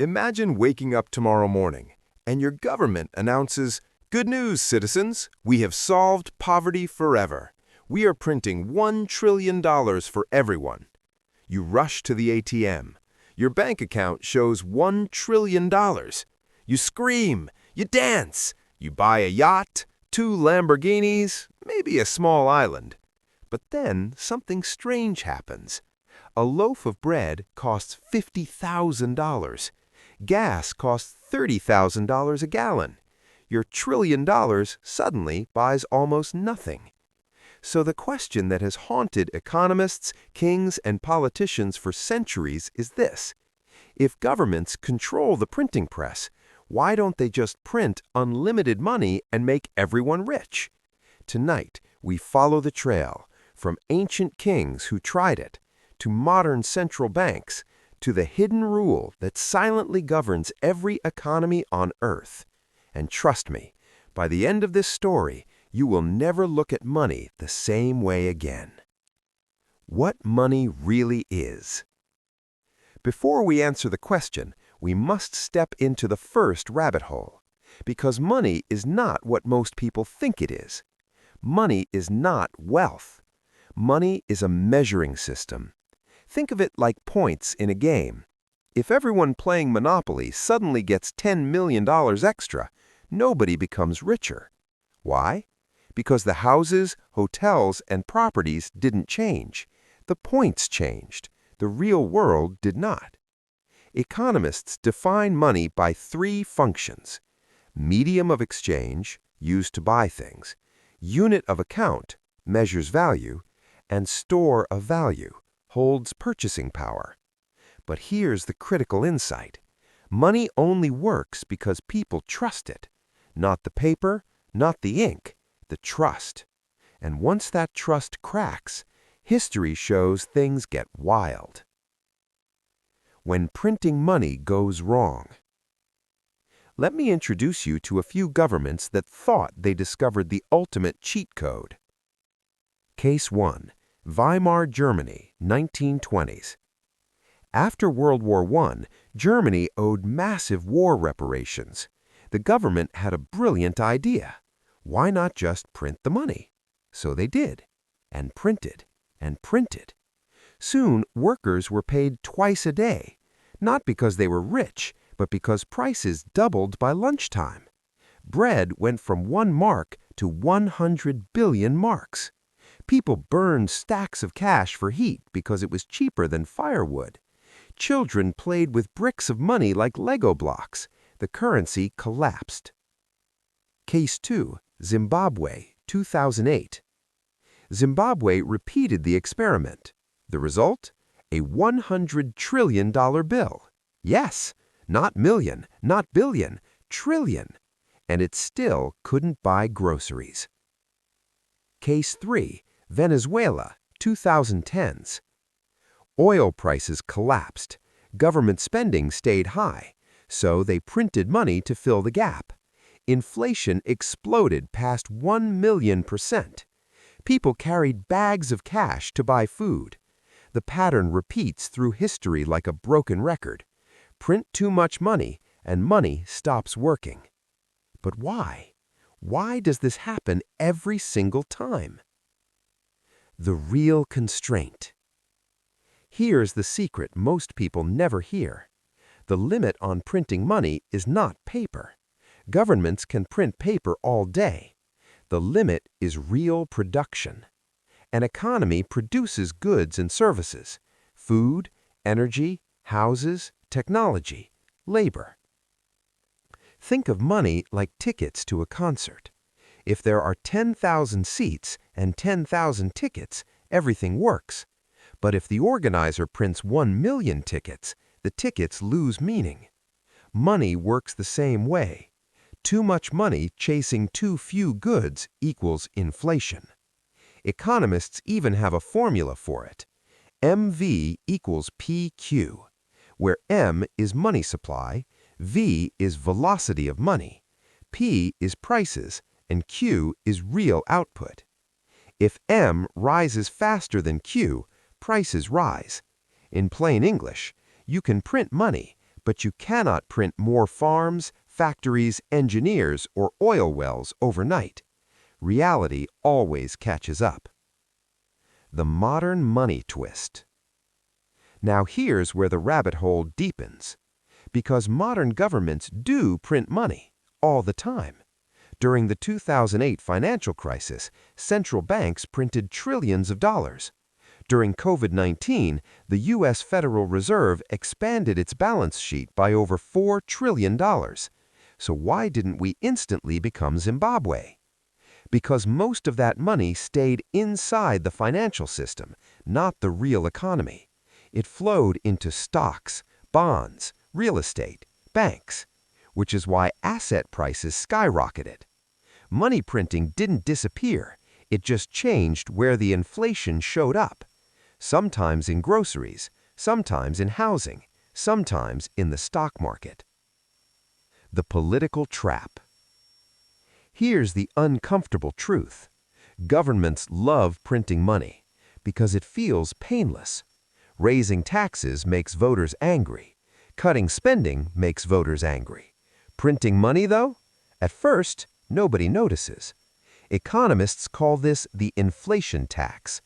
Imagine waking up tomorrow morning and your government announces, "Good news, citizens! We have solved poverty forever. We are printing $1 trillion for everyone." You rush to the ATM. Your bank account shows $1 trillion. You scream, you dance, you buy a yacht, 2 Lamborghinis, maybe a small island. But then something strange happens. A loaf of bread costs $50,000. Gas costs $30,000 a gallon. Your $1 trillion suddenly buys almost nothing. So the question that has haunted economists, kings, and politicians for centuries is this: if governments control the printing press, why don't they just print unlimited money and make everyone rich? Tonight, we follow the trail from ancient kings who tried it, to modern central banks, to the hidden rule that silently governs every economy on Earth. And trust me, by the end of this story, you will never look at money the same way again. What money really is. Before we answer the question, we must step into the first rabbit hole, because money is not what most people think it is. Money is not wealth. Money is a measuring system. Think of it like points in a game. If everyone playing Monopoly suddenly gets $10 million extra, nobody becomes richer. Why? Because the houses, hotels, and properties didn't change. The points changed. The real world did not. Economists define money by 3 functions: medium of exchange, used to buy things; unit of account, measures value; and store of value, holds purchasing power. But here's the critical insight. Money only works because people trust it. Not the paper, not the ink, the trust. And once that trust cracks, history shows things get wild. When printing money goes wrong. Let me introduce you to a few governments that thought they discovered the ultimate cheat code. Case 1. Weimar Germany, 1920s. After World War I, Germany owed massive war reparations. The government had a brilliant idea. Why not just print the money? So they did, and printed, and printed. Soon, workers were paid twice a day, not because they were rich, but because prices doubled by lunchtime. Bread went from 1 mark to 100 billion marks. People burned stacks of cash for heat because it was cheaper than firewood. Children played with bricks of money like Lego blocks. The currency collapsed. Case 2. Zimbabwe, 2008. Zimbabwe repeated the experiment. The result? A $100 trillion bill. Yes, not million, not billion, trillion. And it still couldn't buy groceries. Case 3. Venezuela, 2010s. Oil prices collapsed. Government spending stayed high, so they printed money to fill the gap. Inflation exploded past 1,000,000%. People carried bags of cash to buy food. The pattern repeats through history like a broken record. Print too much money, and money stops working. But why? Why does this happen every single time? The real constraint. Here's the secret most people never hear. The limit on printing money is not paper. Governments can print paper all day. The limit is real production. An economy produces goods and services: food, energy, houses, technology, labor. Think of money like tickets to a concert. If there are 10,000 seats and 10,000 tickets, everything works. But if the organizer prints 1 million tickets, the tickets lose meaning. Money works the same way. Too much money chasing too few goods equals inflation. Economists even have a formula for it. MV equals PQ, where M is money supply, V is velocity of money, P is prices, and Q is real output. If M rises faster than Q, prices rise. In plain English, you can print money, But you cannot print more farms, factories, engineers, or oil wells overnight. Reality always catches up. The modern money twist. Now here's where the rabbit hole deepens. Because modern governments do print money all the time. During the 2008 financial crisis, central banks printed trillions of dollars. During COVID-19, the U.S. Federal Reserve expanded its balance sheet by over $4 trillion. So why didn't we instantly become Zimbabwe? Because most of that money stayed inside the financial system, not the real economy. It flowed into stocks, bonds, real estate, banks, which is why asset prices skyrocketed. Money printing didn't disappear, it just changed where the inflation showed up. Sometimes in groceries, sometimes in housing, sometimes in the stock market. The political trap. Here's the uncomfortable truth. Governments love printing money because it feels painless. Raising taxes makes voters angry. Cutting spending makes voters angry. Printing money, though? At first, nobody notices. Economists call this the inflation tax.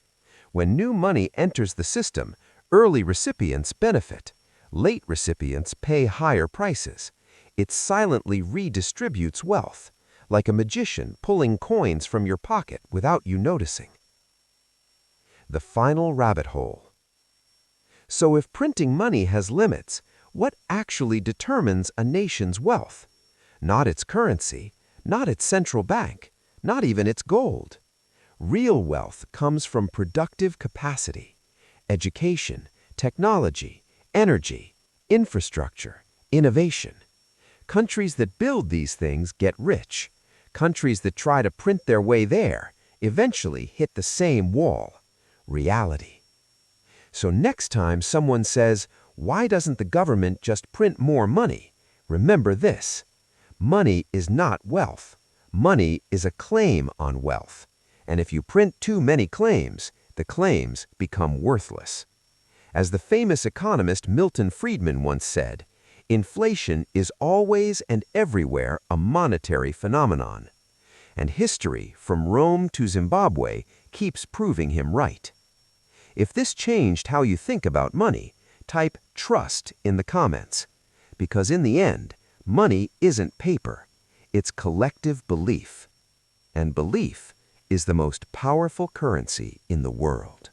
When new money enters the system, early recipients benefit. Late recipients pay higher prices. It silently redistributes wealth, like a magician pulling coins from your pocket without you noticing. The final rabbit hole. So if printing money has limits, what actually determines a nation's wealth? Not its currency, not its central bank, not even its gold. Real wealth comes from productive capacity, education, technology, energy, infrastructure, innovation. Countries that build these things get rich. Countries that try to print their way there eventually hit the same wall: reality. So next time someone says, "Why doesn't the government just print more money?" remember this: money is not wealth. Money is a claim on wealth. And if you print too many claims, the claims become worthless. As the famous economist Milton Friedman once said, inflation is always and everywhere a monetary phenomenon. And history, from Rome to Zimbabwe, keeps proving him right. If this changed how you think about money, type "trust" in the comments. Because in the end, money isn't paper. It's collective belief. And belief is the most powerful currency in the world.